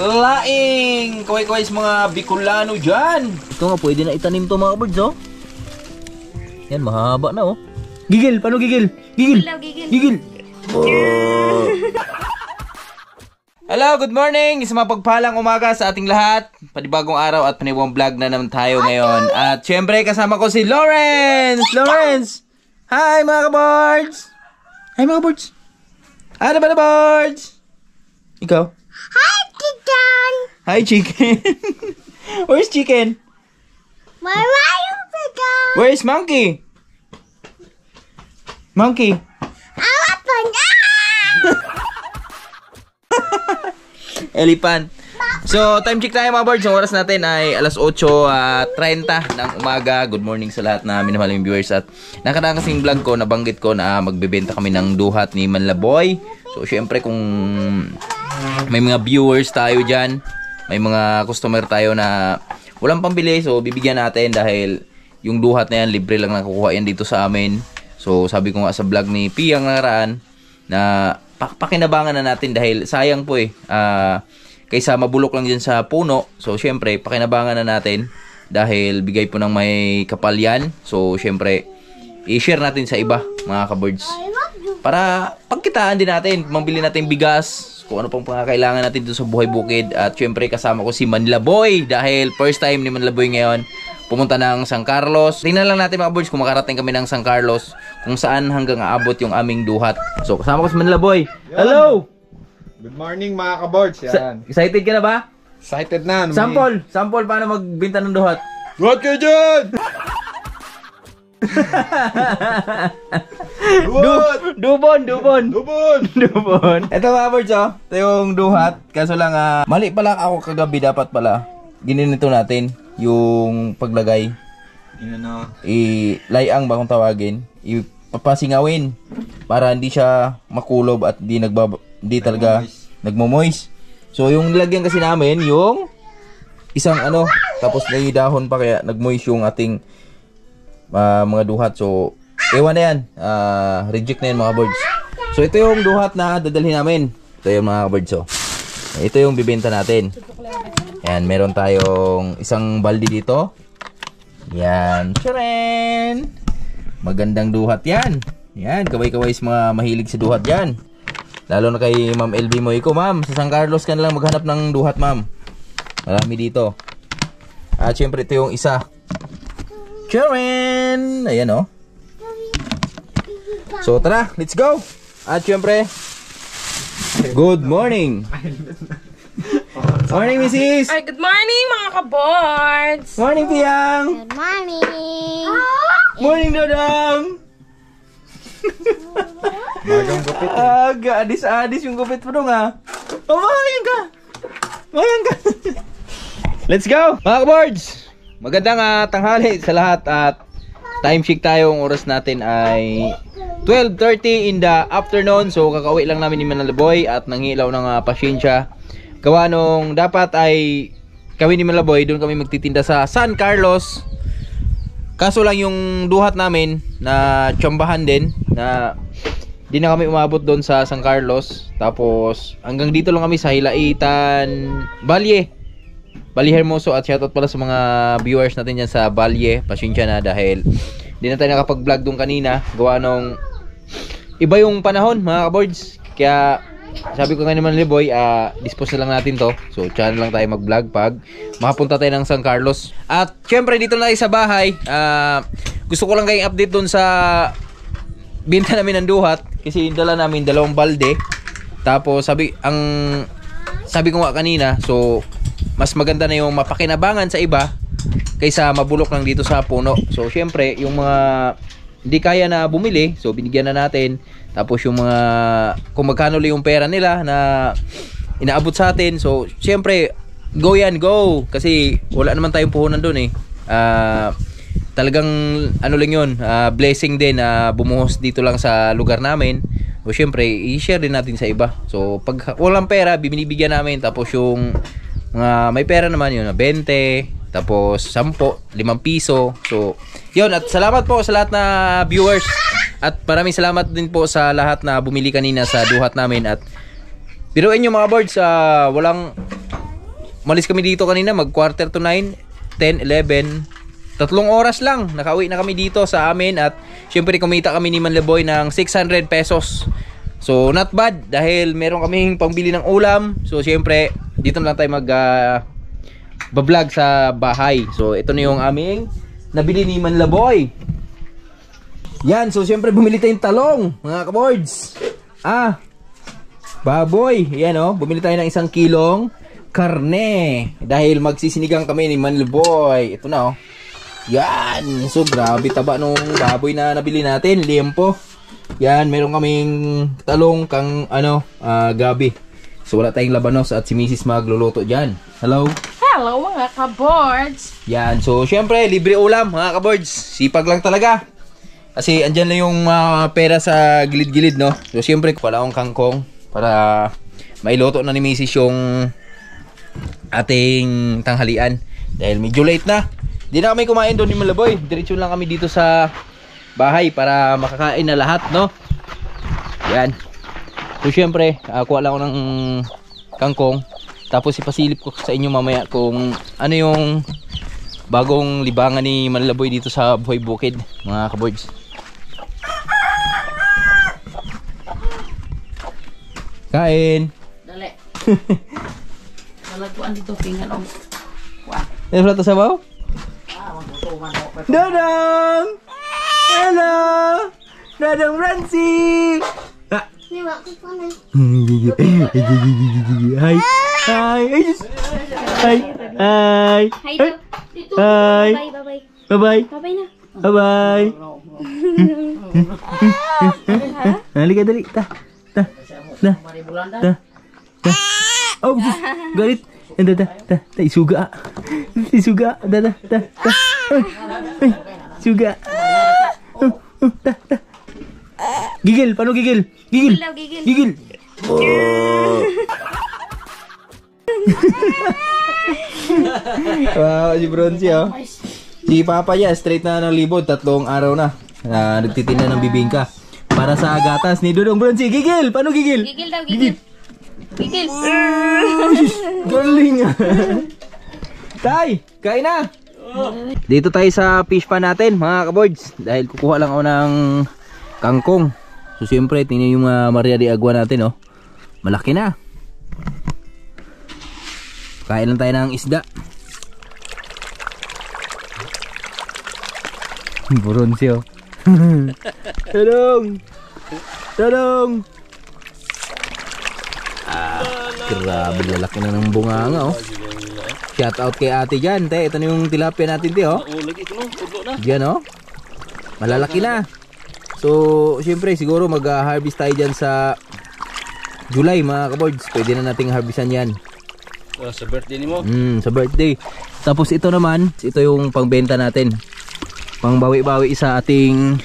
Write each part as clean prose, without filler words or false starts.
Laing! Kaway-kaway sa mga Bicolano dyan. Ito nga, pwede na itanim to mga birds, oh. Yan, mahaba na, oh. Gigil! Paano gigil? Gigil! Gigil! Oh. Hello, good morning! Isang mapagpalang umaga sa ating lahat. Panibagong araw at panibagong vlog na naman tayo ngayon. At syempre, kasama ko si Lawrence! Lawrence! Hi, mga ka-birds! Hi, mga birds! Ano ba na, birds? Ikaw? Hi, chicken! Hi, chicken! Where's chicken? Where are you, chicken? Where's monkey? Monkey? Elephant! Elephant. So, time check tayo mga birds. Ang oras natin ay alas 8:30 ng umaga. Good morning sa lahat na minamaling viewers. At nakadaan kasing vlog ko, nabanggit ko na magbebenta kami ng duhat ni Manlaboy. So, syempre kung may mga viewers tayo dyan, may mga customer tayo na walang pambili, so bibigyan natin dahil yung duhat na yan, libre lang nakukuha yan dito sa amin. So, sabi ko nga sa vlog ni Piyang nakaraan na pakinabangan na natin dahil sayang po kaysa mabulok lang dyan sa puno. So, syempre, pakinabangan na natin dahil bigay po ng may kapal yan. So, syempre, i-share natin sa iba, mga ka-birds. Para pagkitaan din natin, mambili natin bigas, kung ano pang pangakailangan natin doon sa buhay bukid. At syempre, kasama ko si Manlaboy dahil first time ni Manlaboy ngayon pumunta ng San Carlos. Tingnan lang natin mga birds kung makarating kami ng San Carlos, kung saan hanggang aabot yung aming duhat. So, kasama ko si Manlaboy. Hello! Good morning mga ka-birds. Yan. Excited ka na ba? Excited na. Sample! Sample paano magbenta ng duhat. Duhat kayo dyan! Dubon! Lubon! Ito mga birds, oh. Ito yung duhat. Kaso lang, mali pala ako kagabi. Dapat pala gininito natin yung paglagay. Layang ba kung tawagin? Ipapasingawin para hindi siya makulob at di talaga nagmo-moist. So yung nilagyan kasi namin yung isang tapos may dahon pa kaya nag-moist yung ating mga duhat. So ewan na yan, reject na yan mga birds. So ito yung duhat na dadalhin namin. Ito yung mga birds, oh. Ito yung bibenta natin. Yan, meron tayong isang balde dito. Yan. Tcharan! Magandang duhat yan. Yan, kaway-kaway sa mga mahilig sa duhat yan. Lalo na kay Ma'am LB Moico. Ma'am, sa San Carlos ka na lang maghanap ng duhat, ma'am. Marami dito. At syempre ito yung isa. Tcharan! Ayan, oh. So tara, let's go. At syempre, good morning. Morning, Mrs. Ay, good morning mga ka-boards. Morning, Piyang. Good morning! Morning, Dodong. Magang gupit. Adis-adis yung gupit mo dong, ha. Oh, mahayan ka. Mahayan ka. Let's go, mga ka-boards. Magandang tanghali sa lahat at time check tayo. Ang oras natin ay 12:30 in the afternoon. So kakauwi lang namin ni Manlaboy at nangilaw ng pasyensya. Gawa nung dapat ay kami ni Manlaboy doon kami magtitinda sa San Carlos. Kaso lang yung duhat namin na tsambahan din na di na kami umabot doon sa San Carlos. Tapos hanggang dito lang kami sa Hilaitan, Balye Hermoso. At shoutout pala sa mga viewers natin dyan sa Balye. Pasyensya na dahil di na tayo nakapag-vlog doon kanina. Gawa nung iba yung panahon mga ka-boards. Kaya sabi ko nga naman Liboy, dispose na lang natin to. So channel lang tayo mag-vlog pag makapunta tayo ng San Carlos. At syempre dito na tayo sa bahay. Gusto ko lang kayong update doon sa binta namin ng duhat. Kasi dala namin 2 balde. Tapos sabi ko nga kanina, so mas maganda na yung mapakinabangan sa iba kaysa mabulok lang dito sa puno. So syempre yung mga hindi kaya na bumili, so binigyan na natin. Tapos yung mga kung magkano lang yung pera nila na inaabot sa atin, so syempre go yan, go, kasi wala naman tayong puhunan doon talagang lang yun, blessing din na bumuhos dito lang sa lugar namin. So syempre i-share din natin sa iba. So pag walang pera binibigyan namin, tapos yung mga may pera naman yun 20, Tapos 10, 5 piso. So, yun. At salamat po sa lahat na viewers. At maraming salamat din po sa lahat na bumili kanina sa duhat namin. At biruin nyo mga boards, walang... Malis kami dito kanina, mag 8:45, 10, 11. 3 oras lang, nakauwi na kami dito sa amin. At syempre kumita kami ni Manlaboy ng 600 pesos. So, not bad. Dahil meron kaming pangbili ng ulam. So, syempre, dito na lang tayo vlog sa bahay. So, ito na yung aming nabili ni Manlaboy. Yan, so syempre bumili tayong talong, mga kaboards. Baboy. Yan bumili tayo ng 1 kilong karne. Dahil magsisinigang kami ni Manlaboy. Ito na Yan. So grabe taba nung baboy na nabili natin. Liempo. Yan, meron kaming talong kang gabi. So wala tayong labanos at si Mrs. magluluto dyan. Hello? Hello mga kaboards! Yan, so syempre libre ulam mga kaboards. Sipag lang talaga. Kasi andyan lang yung pera sa gilid-gilid, no? So syempre wala akong kangkong para mailuto na ni Mrs. yung ating tanghalian. Dahil medyo late na. Di na kami kumain doon ni Manlaboy. Diretso lang kami dito sa bahay para makakain na lahat, no? Yan. So syempre, kuha lang ako ng kangkong. Tapos ipasilip ko sa inyo mamaya kung ano yung bagong libangan ni Manlaboy dito sa Buhay Bukid, mga kaboards. Kain. Dali. Nalaguan dito pingan Ano pala ito sabaw? Dadang! Hello! Dadang Francie! Ni mak ko na. Hi! Hi! Hi! Hi! Hi daw. Dito. Hi! Bye. Bye-bye! Bye na. Bye-bye! Halika dali! Ta! Oh! Galit! Isuga! Isuga! Suga! Gigil! Paano gigil? Gigil! Gigil! Wow, si Bronzy Si Papa niya, straight na ng libod. 3 araw na nagtitinda ng bibingka para sa gatas ni Dudong Bronzy. Gigil! Paano gigil? Gigil daw, gigil. Gigil. Galing Tay, kain na! Dito tayo sa fish pan natin mga kaboards. Dahil kukuha lang ako ng kangkong. So siyempre tingnan yung Maria de Agua natin malaki na. Kain lang tayo ng isda. Buronsi Tadong! Tadong! Grabe lalaki na ng bunganga Shout out kay ate dyan, te. Ito na yung tilapia natin, te, Diyan, malalaki na. So, syempre, siguro mag-harvest tayo dyan sa July, mga kaboards. Pwede na nating harvestan yan. Sa birthday ni mo? Sa birthday. Tapos ito naman, ito yung pangbenta natin. Pangbawi-bawi sa ating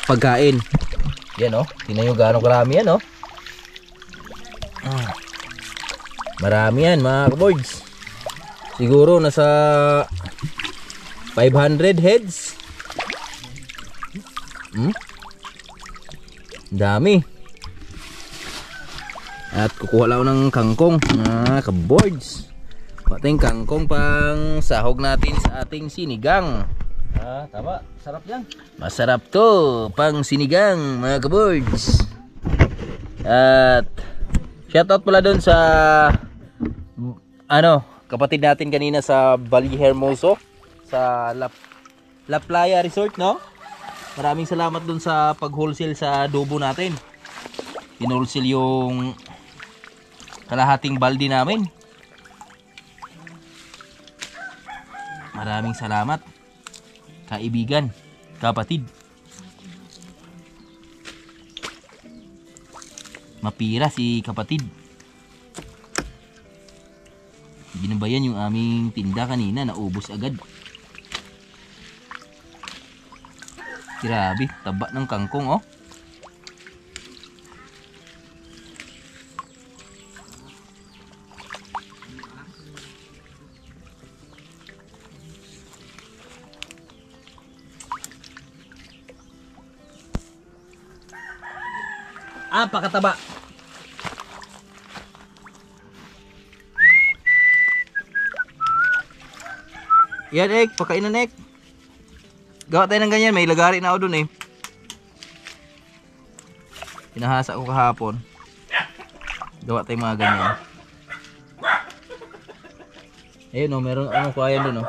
pagkain. Yan, tingnan nyo gaano karami yan, marami yan mga kaboards. Siguro nasa 500 heads. Dami. At kukuha lang ako ng kangkong mga kaboards. Pating kangkong pang sahog natin sa ating sinigang. Tama. Sarap yan. Masarap to pang sinigang mga kaboards. At shoutout pala doon sa kapatid natin kanina sa Valle Hermoso sa La Playa Resort, no? Maraming salamat doon sa pag-wholesale sa adobo natin. In-wholesale yung kalahating balde namin. Maraming salamat, kaibigan, kapatid. Mapira si kapatid. Binabayan yung aming tinda kanina, naubos agad. Grabe, taba ng kangkong, Pakataba. Yan, Ek. Pakainan, Ek. Gawa tayo ng ganyan. May lagari na ako dun eh. Pinahasa ko kahapon. Gawa tayo mga ganyan. Ayun o, meron anong kuhayan dun o.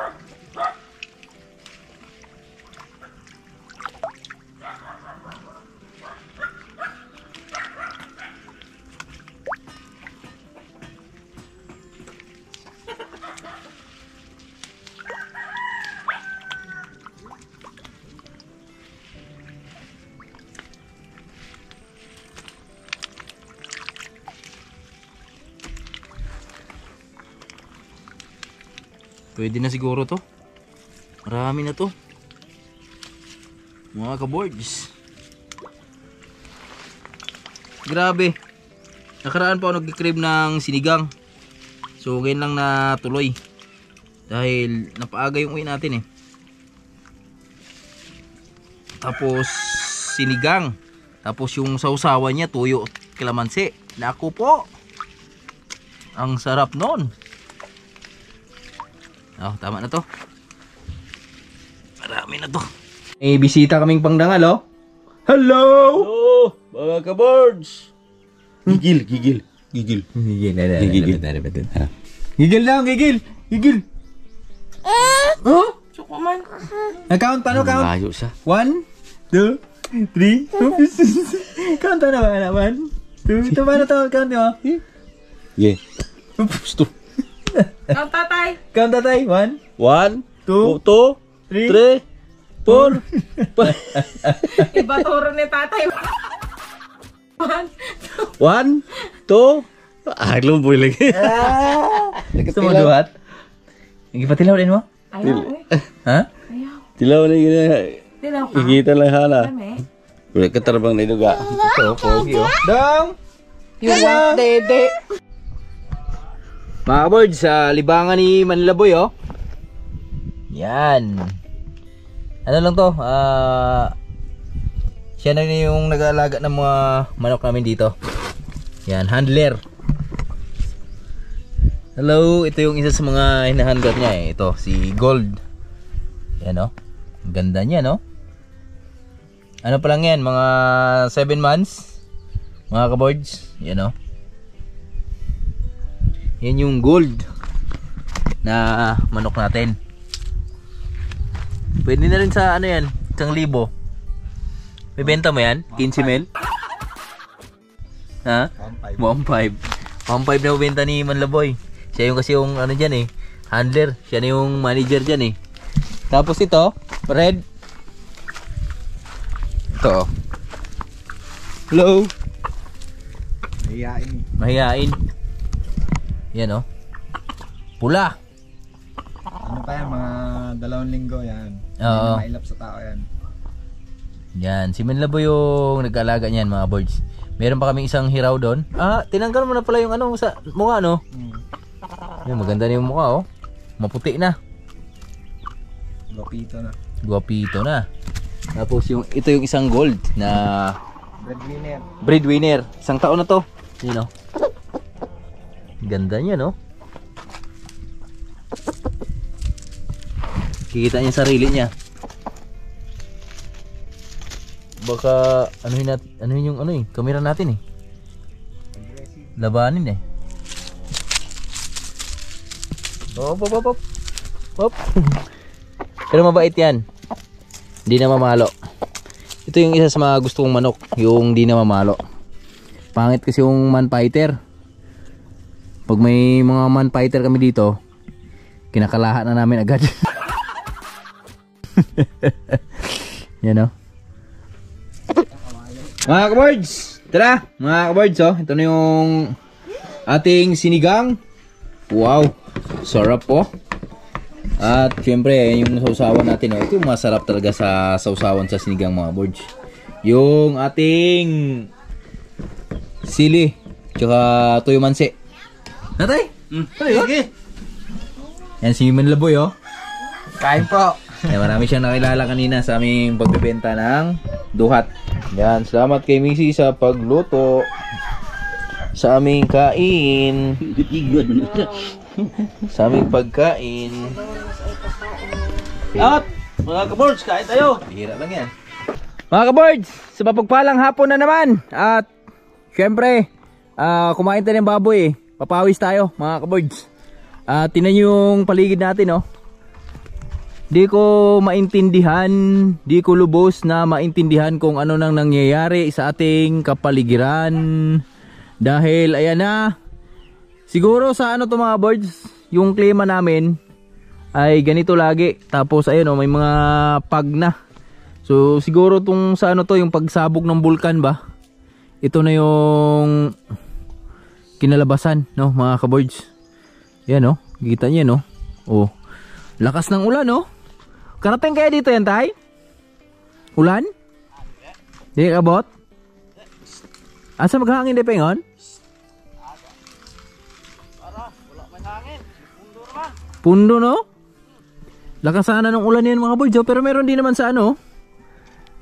Pwede na siguro to. Marami na to. Mga kaboards. Grabe. Nakaraan pa ako nag-crave ng sinigang. So ngayon lang na tuloy. Dahil napaaga yung uwi natin eh. Tapos sinigang. Tapos yung sausawan niya tuyo at kalamansi. Naku po. Ang sarap nun. Oh, tama na to. Marami na to. May bisita kaming pangdangal, oh. Hello! Hello, mga kaboards. Gigil. Gigil lang, gigil. Oh? Suko man. Count, paano count? Layo siya. 1, 2, 3. Count na ba? 1, 2. Ito paano to? Count mo? Yeah. Stop. Count tatay. Count tatay. 1, 1, 2, 2, 3, 4. Iba turo ni tatay. 1, 2. Lumboy lagi. Gusto mo duhat? Nagipatilaw din mo? Ayaw eh. Ha? Ayaw. Tilaw na yun. Tilaw ka. Kikita lang hala. Dami. Wala ka tarabang na inuga. Ito, pogi oh. Dong! You want dede. Mga kaboards, sa libangan ni Manlaboy oh. Yan. Ano lang to? Siya na yung nag-aalaga ng mga manok namin dito. Yan, handler. Hello, ito yung isa sa mga hinahandler niya eh. Ito, si Gold. Yan oh. Ang ganda niya no. Ano pa lang yan, mga 7 months. Mga kaboards, yan oh. Yan yung Gold na manok natin. Pwede na rin sa ano yan, 1,000. Bebenta mo yan? 15 mil? Ha? 1.5 na benta ni Manlaboy. Siya yung kasi yung ano dyan eh, handler. Siya na yung manager dyan eh. Tapos ito, red. Ito. Hello. Mahihain. Yan oh. Pula. Ano pa yan, mga 2 linggo yan. Oo. Hindi na mailap sa tao yan. Yan, si Manlaboy yung nag-alaga niyan mga boards. Meron pa kaming isang hiraw doon. Tinanggal mo na pala yung ano sa mukha no? Yan, maganda na yung mukha oh. Maputi na. Guwapito na. Tapos yung ito yung isang Gold na breadwinner. Isang taon na to. Yan oh. Ganda niya no. Kikita niya sarili niya. Baka anuhin yung ano eh, kamera natin eh. Labanin eh. Hop. Pero mabait yan. Hindi na mamalo. Ito yung isa sa mga gusto kong manok, yung hindi na mamalo. Pangit kasi yung man fighter. Pag may mga man fighter kami dito, kinakalahan na namin agad. Yan o. Mga kaboards, tara mga kaboards oh. Ito na yung ating sinigang. Wow, sarap po. At syempre yung sausawan natin oh. Ito yung masarap talaga sa sausawan sa sinigang mga boards. Yung ating sili tsaka tuyo mansi. Natay? Okay. Yan si Manlaboy oh. Kain po. Marami siyang nakilala kanina sa aming pagbebenta ng duhat. Yan, salamat kay Missy sa pagluto sa aming kain. Sa aming pagkain. At mga kabords, kain tayo. Hira lang yan. Mga kabords, sa mapagpalang hapon na naman. At syempre, kumain tayo ng baboy. Papawis tayo mga kabords. Tingnan yung paligid natin, oh. Di ko maintindihan, di ko lubos na maintindihan kung ano nang nangyayari sa ating kapaligiran. Dahil ayan na, siguro sa ano to mga birds, yung klima namin ay ganito lagi. Tapos ayun, may mga pag na. So siguro tong sa ano to, yung pagsabog ng bulkan ba, ito na yung kinalabasan, no mga kabirds. Yan, no, kita niyo, no. Oh, lakas ng ulan, no. Karating kaya dito yan, tay? Ulan? Di kabot? Asa maghangin di pengon? Pundo, no? Lakas sana ng ulan yan mga boys, pero meron din naman sa ano,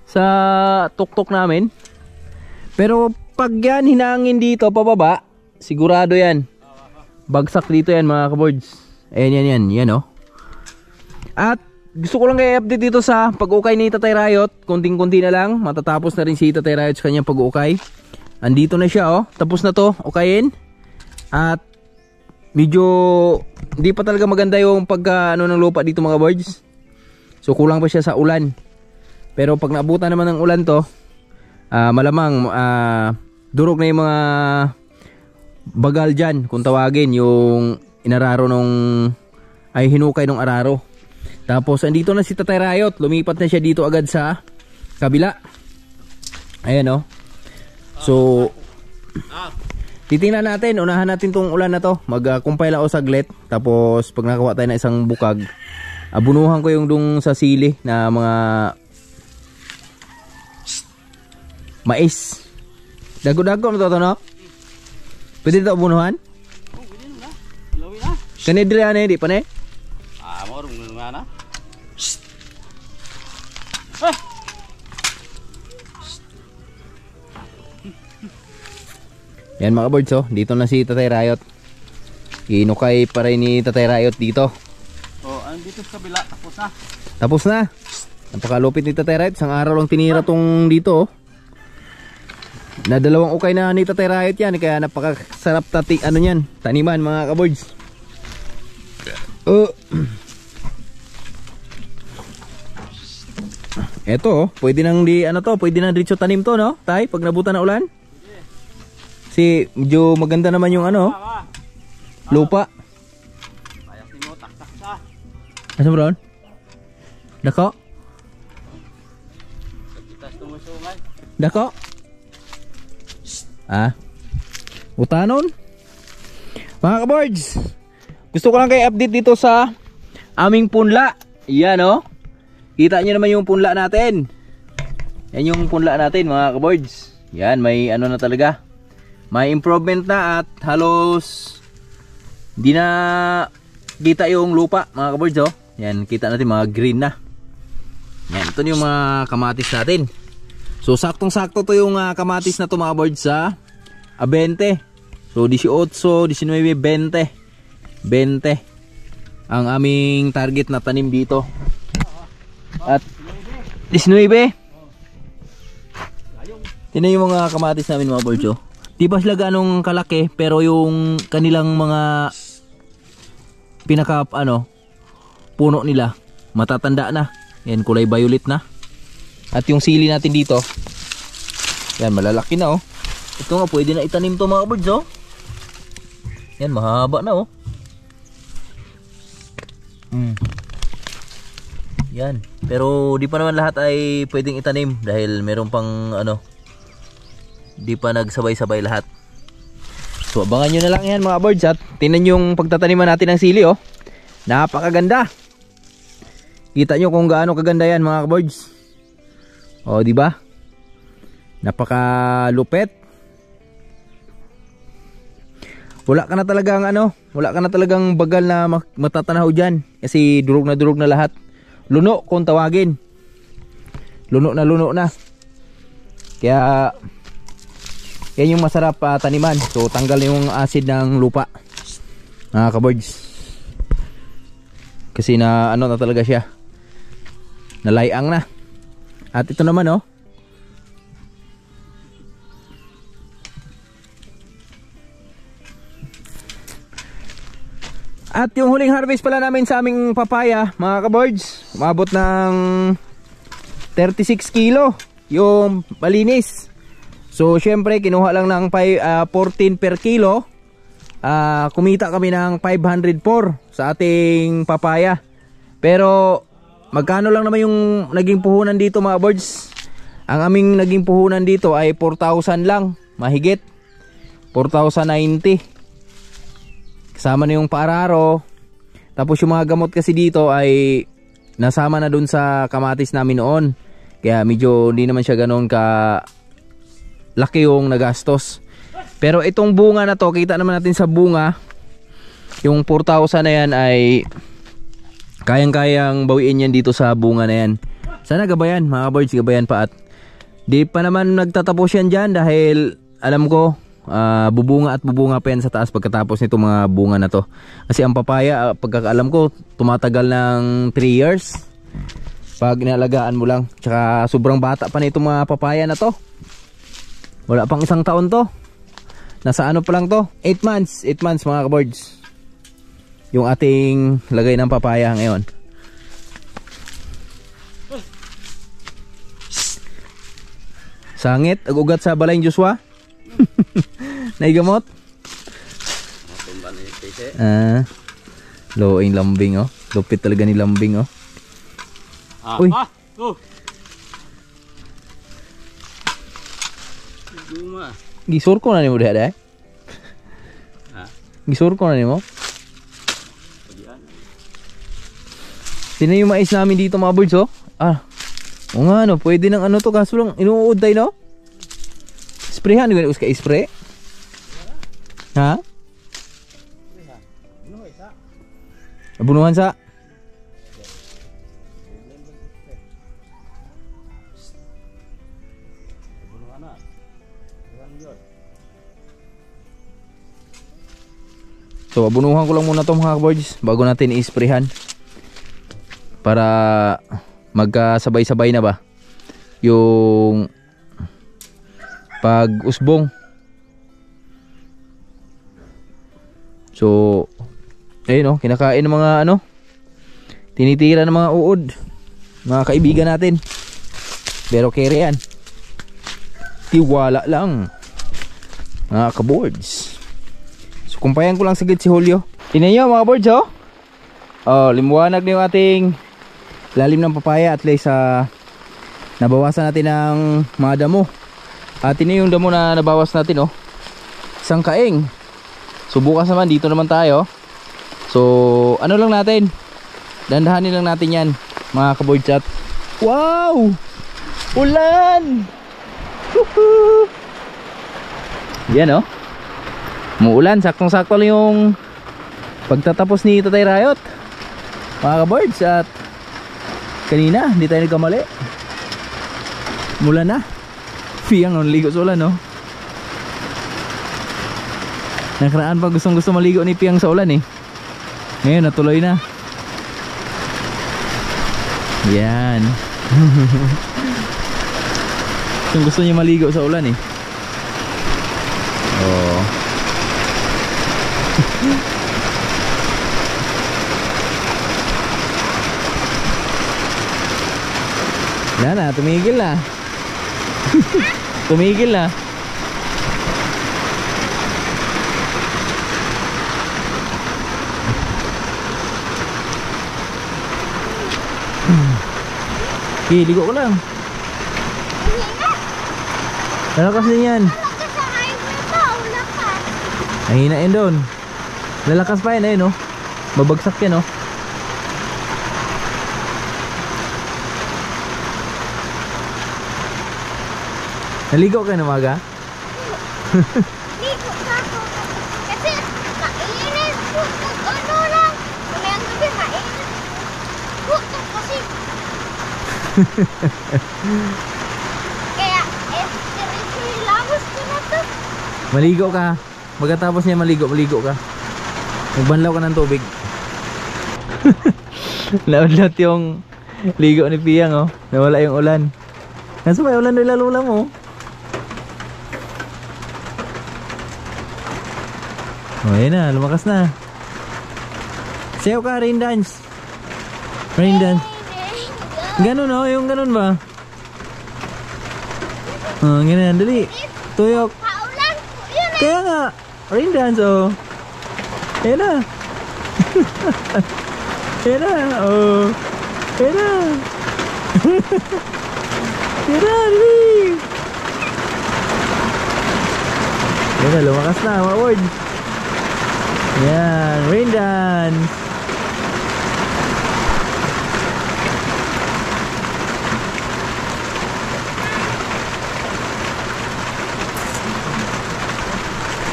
sa tuktok namin. Pero pag yan hinangin dito pababa, sigurado yan. Bagsak dito yan mga kaboards. Ayan, yan, oh. At gusto ko lang kayo update dito sa pag-ukay ni Tatay Riot. Kunting-kunti na lang, matatapos na rin si Tatay Riot sa kanyang pag-ukay. Andito na siya, oh. Tapos na to, ukayin. At medyo hindi pa talaga maganda yung pagka ano ng lupa dito mga birds. So kulang pa siya sa ulan. Pero pag naabutan naman ng ulan to, malamang durog na yung mga bagal dyan, kung tawagin, yung inararo nung ay hinukay nung araro. Tapos andito na si Tatay Riot, lumipat na siya dito agad sa kabila. Ayan, oh. So titingnan natin, unahan natin tong ulan na to. Mag-compile ako saglit. Tapos pag nakakuha tayo ng isang bukag, abunuhan ko yung dung sa sili na mga mais. Dago-dago na to, no? Pwede ito abunuhan? Pwede na. Lawin na. Kanidri ano, di pa na eh? Marunong nga na. Yan mga birds, oh. Dito na si Tatay Riot. Inukay pa rin ni Tatay Riot dito. Oh, andito sa kabila, tapos na. Tapos na. Napakalupit ni Tatay Riot. Isang araw lang tinira tong dito, oh. Na dalawang ukay na ni Tatay Riot yan. Kaya napakasarap ano yan, taniman mga kaboards. Eto, oh. Pwede nang pwede nang diretso tanim to, no? Tay, pag nabutan na ulan. Si medyo maganda naman yung ano, lupa. Asa mo ron? Dako? Dako? Utanon? Mga kaboards, gusto ko lang kayo update dito sa aming punla. Yan, oh. Kita nyo naman yung punla natin. Yan yung punla natin mga kaboards. Yan, may ano na talaga. May improvement na at halos di na kita yung lupa mga kaboards, oh. Yan, kita natin mga green na. Yan, ito yung mga kamatis natin. So saktong-sakto to yung kamatis na to mga kaboards sa 20. So 18, 19, 20. 20 ang aming target na tanim dito. At 19. Tingnan yung mga kamatis namin mga kaboards, oh. Di ba sila ganong kalaki, pero yung kanilang mga pinaka puno nila matatanda na. Yan, kulay violet na. At yung sili natin dito, yan, malalaki na, oh. Ito nga, pwede na itanim to mga birds, oh. Yan, mahaba na, oh. Yan, pero di pa naman lahat ay pwedeng itanim dahil meron pang di pa nagsabay-sabay lahat. So abangan nyo na lang yan mga birds. At tingnan yung pagtataniman natin ng sili, oh. Napakaganda. Kita nyo kung gaano kaganda yan mga birds. Oh, di ba? Napakalupet. Wala ka na talagang bagal na matatanaw diyan kasi durog na lahat. Luno kung tawagin. Luno na. Kaya yan yung masarap taniman. So tanggal yung acid ng lupa, mga kabords. Kasi na ano na talaga siya, nalayang na. At ito naman oh, at yung huling harvest pala namin sa aming papaya, mga kabords, umabot ng 36 kilo yung malinis. So syempre kinuha lang ng 14 per kilo. Kumita kami ng 504 sa ating papaya. Pero magkano lang naman yung naging puhunan dito, mga boards? Ang aming naging puhunan dito ay 4,000 lang, mahigit 4,090. Kasama na yung paararo. Tapos yung mga gamot kasi dito ay nasama na dun sa kamatis namin noon. Kaya medyo hindi naman siya ganoon ka laki yung nagastos. Pero itong bunga na to, kita naman natin sa bunga, yung 4,000 na yan ay kayang-kayang bawiin yan dito sa bunga na yan. Sana gabayan, mga boards, gabayan pa. At di pa naman nagtatapos yan dyan dahil alam ko bubunga at bubunga pa yan sa taas pagkatapos nito mga bunga na to. Kasi ang papaya, pagkakaalam ko, tumatagal ng 3 years pag inalagaan mo lang. Tsaka sobrang bata pa na itong mga papaya na to. Wala pang 1 taon to. Nasa ano pa lang to? 8 months mga kabords. Yung ating lagay ng papaya ngayon. Sangit, agugat sa balay Joshua. Naigamot. Loing lambing oh. Lupit talaga ni lambing oh. Uy. Gisur ko na nimo diha dai. Gisur ko na nimo. Sino yung mais namin dito, mga birds oh? O nga no, pwede ng ano to, kaso lang inuud tayo no? Sprayhan, gano'n ka spray? Ha? Abunuhan sa? So abunuhan ko lang muna itong mga birds bago natin i-sprayhan para magkasabay-sabay na ba yung pag-usbong. So ayun oh, kinakain ng mga ano, tinitira ng mga uod, mga kaibigan natin. Pero kere yan, tiwala lang mga ka-boards. So kumpayan ko lang saglit si Julio. Tingnan nyo mga boards oh. Limuwanag na yung ating lalim ng papaya. At least nabawasan natin ng mga damo. At ini yung damo na nabawas natin oh, isang kaing. So bukas naman dito naman tayo. So ano lang natin, dandahanin lang natin yan mga ka-board chat. Wow! Ulan! Woohoo! Yan oh, muulan. Saktong-sakto lang yung pagtatapos ni Tatay Rayot mga ka-boards. At kanina hindi tayo nagkamali, mula na Piyang naligo sa ulan no. Nakaraan pa gustong maligo ni Piyang sa ulan eh. Ngayon natuloy na. Yan. Gusto niya maligo sa ulan eh. Oh. Yan na, tumigil na. Tumigil na. Okay, ligo ko lang. Lalakas din yan. Mahina yan doon. Lalakas pa yan eh no. Babagsak yan no. Naligo ka na umaga? Ligo ka ako. Kasi mainit. Ano lang. Mamayang gabi mainit. Buto kasi. Kaya Maligo ka. Pagkatapos niya maligo ka. Magbanlaw ka ng tubig. Naudlot yung ligo ni Piyang oh. Nawala yung ulan. Nasa may ulan nila lula mo. Oh, ayun na, lumakas na. Sayaw ka, rain dance. Rain dance. Ganun oh, yung ganun ba? Oh, ganyan, dali. Tuyok. Paulan po yun eh. Kaya nga, rain dance oh. Ayun na. Ayun na, oh. Ayun na. Ayun na, dali. Ayun na, lumakas na, mga word. Yan, rain dance.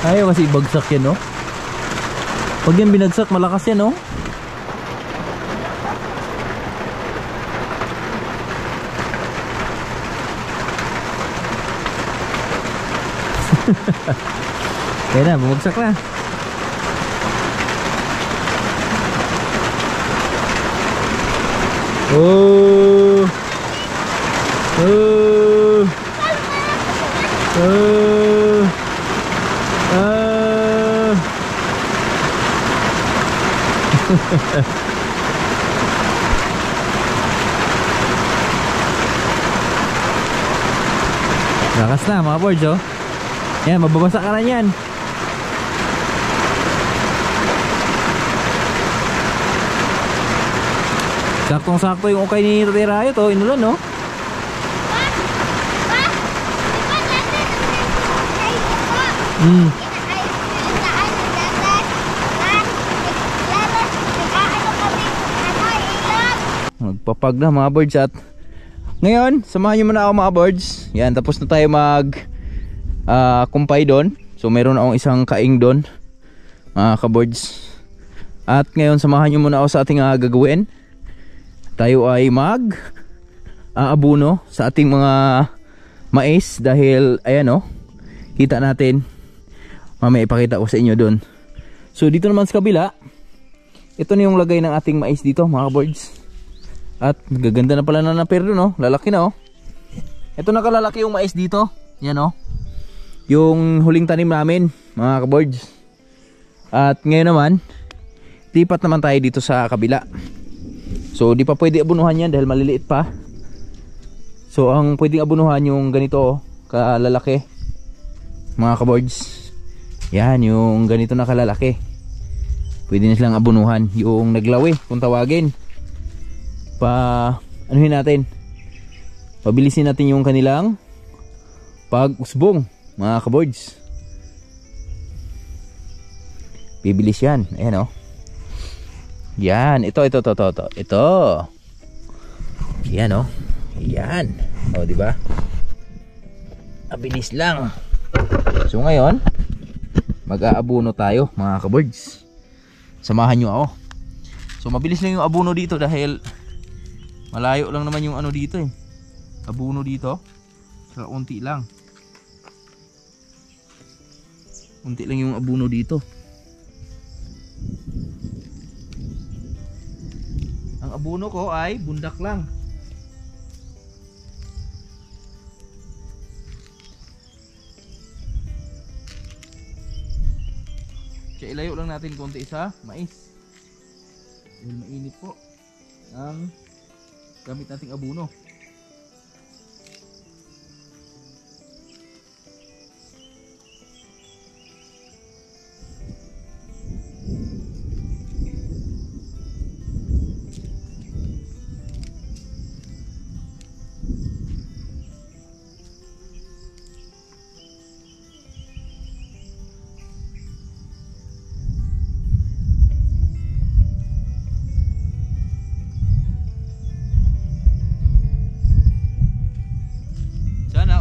Ayaw kasi bagsak yan, no? Pag yan binagsak, malakas yan, no? Kaya na, bumagsak na. Oh! Oh! Oh! Ah! Lakas na mga boards oh. Yan, mababasa ka na yan. Saktong sakto yung okay ni Tatay Rayo to, inulan no? Magpapag na mga birds at ngayon, samahan nyo muna ako mga birds. Yan, tapos na tayo mag kumpay doon. So meron akong isang kaing doon mga ka-birds. At ngayon, samahan nyo muna ako sa ating gagawin. Tayo ay mag aabuno sa ating mga mais dahil ayan oh, kita natin. Mamaya ipakita ko sa inyo doon. So dito naman sa kabila, ito na yung lagay ng ating mais dito mga birds. At gaganda na pala na perdo no, lalaki na oh. Ito na kalalaki yung mais dito. Yan oh, yung huling tanim namin mga birds. At ngayon naman, lipat naman tayo dito sa kabila. So di pa pwede abunuhan yan dahil maliliit pa. So ang pwedeng abunuhan yung ganito oh, kalalaki mga ka-birds. Yan yung ganito na kalalaki. Pwede na silang abunuhan. Yung naglawi kung tawagin. Anuhin natin, pabilisin natin yung kanilang pag-usbong mga ka-birds. Bibilis yan. Ayan oh. Yan, ito. Yan oh. Yan. Oh, di ba? Abilis lang. So ngayon, mag-aabuno tayo mga ka-birds. Samahan nyo ako. So mabilis lang yung abuno dito dahil malayo lang naman yung ano dito eh. Abuno dito. Saka unti lang. Unti lang yung abuno dito. Ang abuno ko ay bundak lang. Kaya ilayo lang natin konti sa mais. Dahil mainit po ang gamit nating abuno.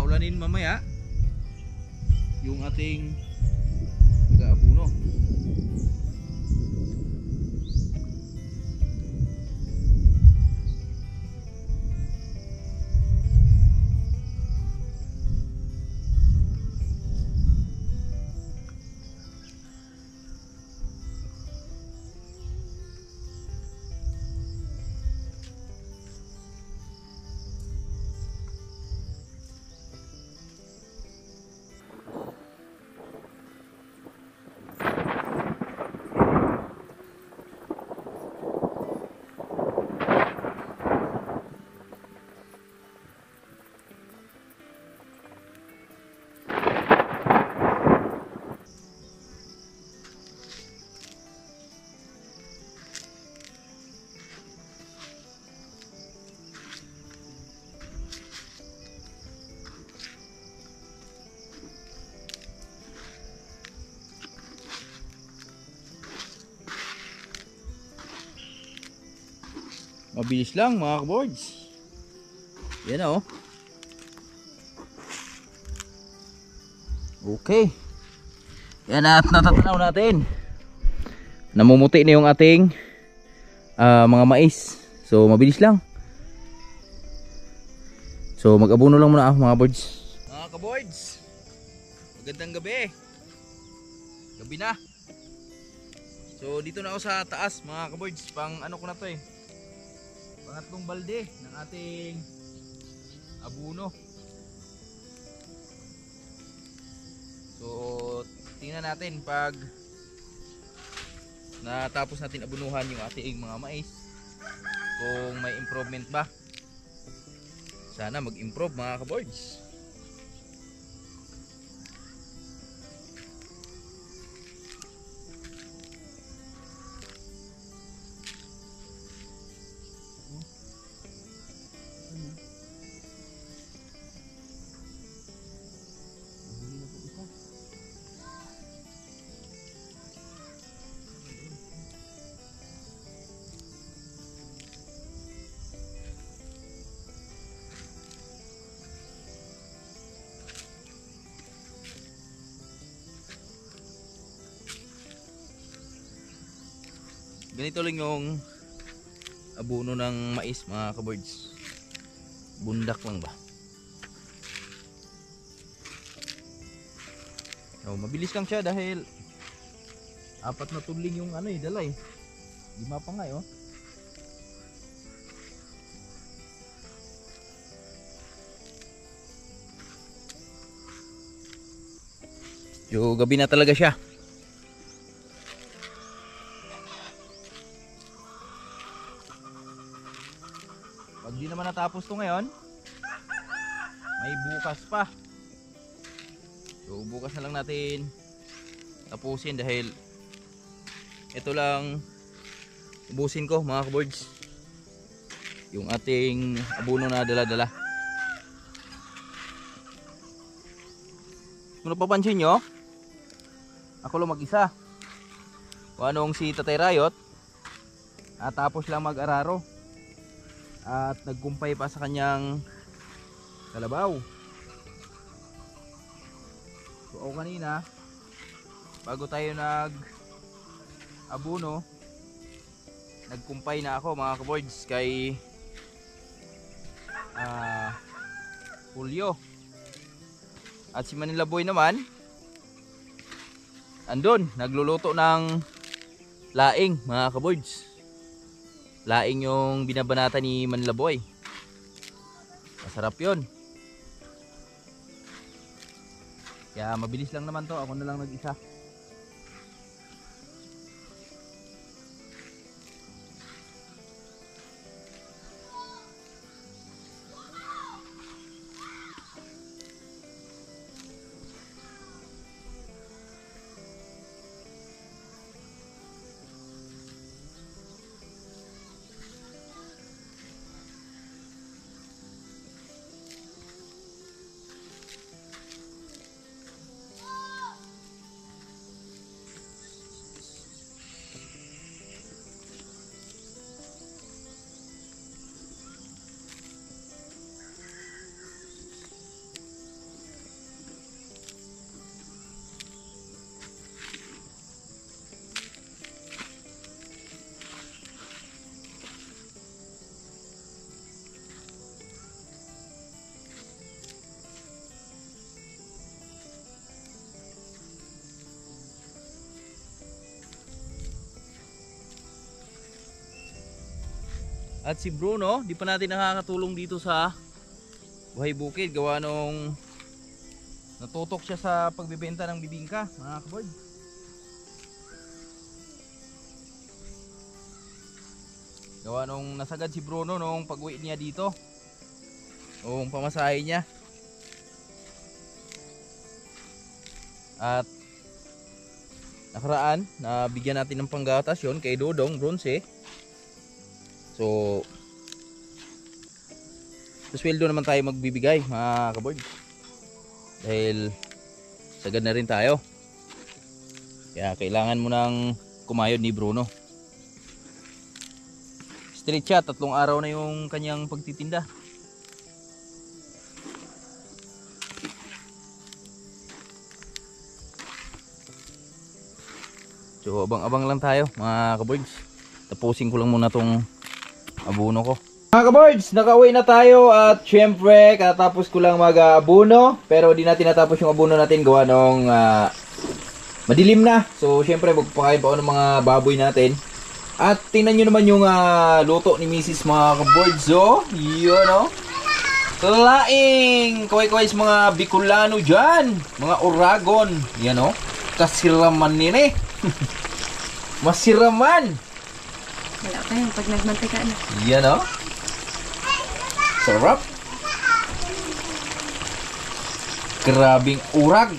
Ulanin mamaya yung ating pag-aabuno. Mabilis lang mga kaboards. Yan o. Okay. Yan at natatanaw natin. Namumuti na yung ating mga mais. So mabilis lang. So mag-abono lang muna ako mga boards. Mga kaboards, magandang gabi. Gabi na. So dito na ako sa taas mga kaboards. Pang ano ko na to eh. Pangatlong balde ng ating abono. So tingnan natin pag natapos natin abunuhan yung ating mga mais kung may improvement ba. Sana mag-improve mga kaboards. Ganito lang yung abono ng mais mga kaboards. Bundak lang ba? So, mabilis lang siya dahil 4 na tudling yung ano eh, dala eh. 5 pa nga eh oh. So, gabi na talaga siya. Pag di naman natapos to ngayon, may bukas pa. So bukas na lang natin tapusin dahil ito lang ubusin ko mga kaboards. Yung ating abono na dala-dala. Kung napapansin nyo, ako lang mag-isa. Kung anong si Tatay Rayot, tapos lang mag-araro. At nagkumpay pa sa kanyang kalabaw. So ako kanina, bago tayo nag-abono, nagkumpay na ako mga kaboards kay Julio. At si Manila Boy naman andun, nagluluto ng laing mga kaboards. Laing yung binabanata ni Manila Boy. Masarap yun. Kaya mabilis lang naman to. Ako na lang nag-isa. At si Bruno, di pa natin nakakatulong dito sa Buhay Bukid. Gawa nung natutok siya sa pagbibenta ng bibingka, mga kaboard. Gawa nung nasagad si Bruno nung pag-uwi niya dito. Nung pamasahe niya. At nakaraan, nabigyan natin ng panggatas yon kay Dodong Bronze. So sweldo naman tayo magbibigay mga kaboard. Dahil sagad na rin tayo. Kaya kailangan mo nang kumayod ni Bruno. Straight siya, 3 araw na yung kanyang pagtitinda. So abang-abang lang tayo mga kaboards. Tapusin ko lang muna tong abono ko. Mga kaboards, nakauwi na tayo at syempre katapos ko lang mag-abono. Pero di natin natapos yung abono natin gawa nung madilim na. So syempre magpapakain pa ako ng mga baboy natin. At tingnan nyo naman yung luto ni Mrs. mga kaboards. So, yun o. Laing kaway-kaway sa mga Bicolano dyan. Mga Oragon. Yan o. Kasiraman nini. Masiraman. Wala pa yan pag nagmantika na. Yan o. Sarap. Grabing urag.